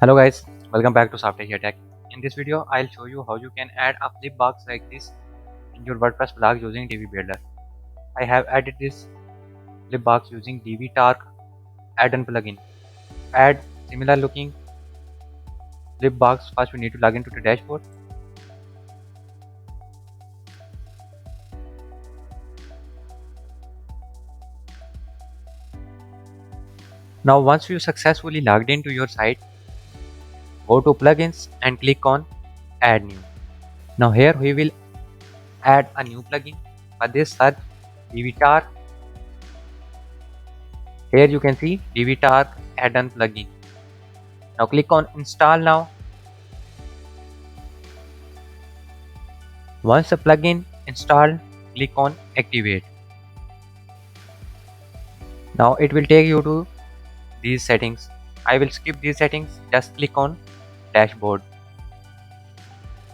Hello guys, welcome back to Software Here Tech. In this video, I'll show you how you can add a flip box like this in your WordPress blog using Divi Builder. I have added this flip box using Divi add-on plugin. Add similar looking flip box. First, we need to log into the dashboard. Now, once you successfully logged into your site, go to plugins and click on add new. Now here we will add a new plugin. For this, search Divi. Here you can see Divi add-on plugin. Now click on install now. Once the plugin installed, click on activate. Now it will take you to these settings. I will skip these settings, just click on dashboard.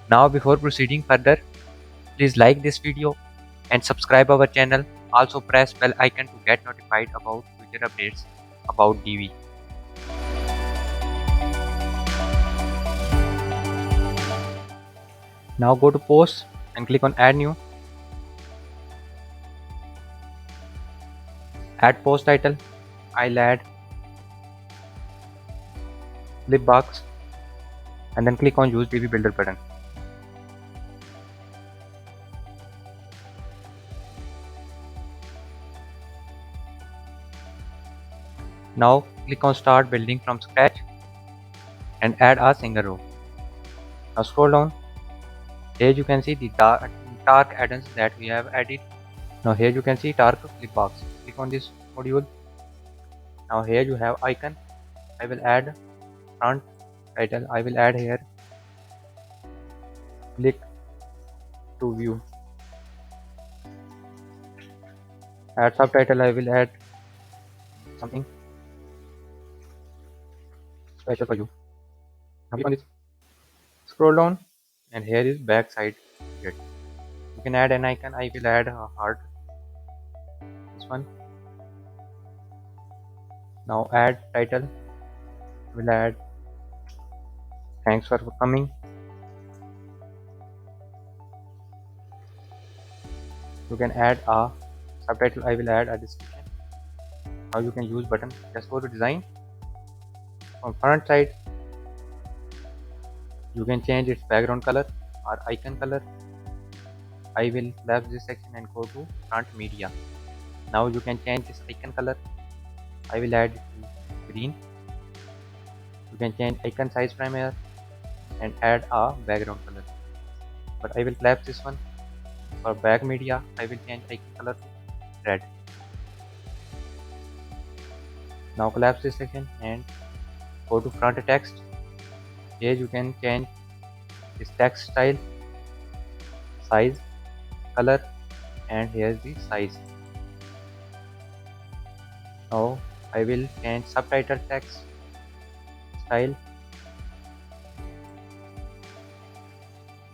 Now before proceeding further, please like this video and subscribe our channel. Also press bell icon to get notified about future updates about Divi. Now go to post and click on add new. Add post title. I'll add flip box and then click on use Divi builder button. Now click on start building from scratch and add a single row. Now scroll down. Here you can see the dark add-ons that we have added. Now here you can see dark flip box. Click on this module. Now here you have icon. I will add front title. I will add here click to view. Add subtitle. I will add something special for you. Now click on this. Scroll down and here is back side grid. You can add an icon. I will add a heart. This one. Now add title. Will add thanks for coming. You can add a subtitle. I will add a description. Now you can use button. Just go to design. On front side, you can change its background color or icon color. I will collapse this section and go to front media. Now you can change this icon color. I will add it to green. You can change icon size from here and add a background color. But I will collapse this one. For back media, I will change icon color to red. Now collapse this section and go to front text. Here you can change this text style, size, color, and here's the size. Now I will change subtitle text style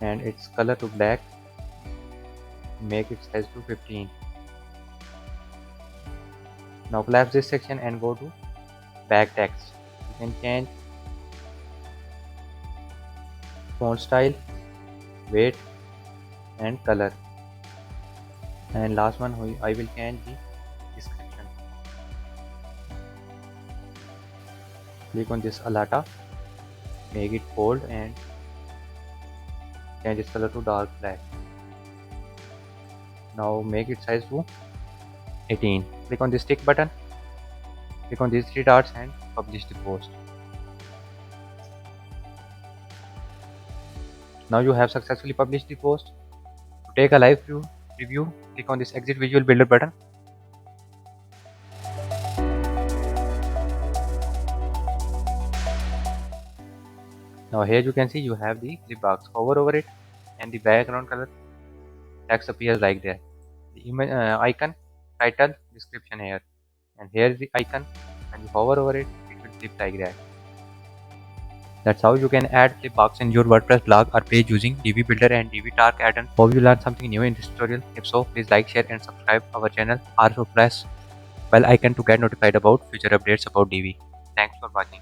and its color to black. Make its size to 15. Now collapse this section and go to back text. You can change font style, weight, and color. And last one, I will change the description. Click on this alata, make it bold and change its color to dark black. Now make its size to 18. Click on this tick button. Click on these three dots and publish the post. Now you have successfully published the post. To take a live review, click on this exit visual builder button. Now here you can see you have the flip box. Hover over it and the background color text appears like that. The image icon, title, description here, and here is the icon. And you hover over it, it will flip like that. That's how you can add flip box in your WordPress blog or page using Divi Builder and Divi add-on. Hope you learned something new in this tutorial. If so, please like, share, and subscribe our channel. Also press bell icon to get notified about future updates about Divi. Thanks for watching.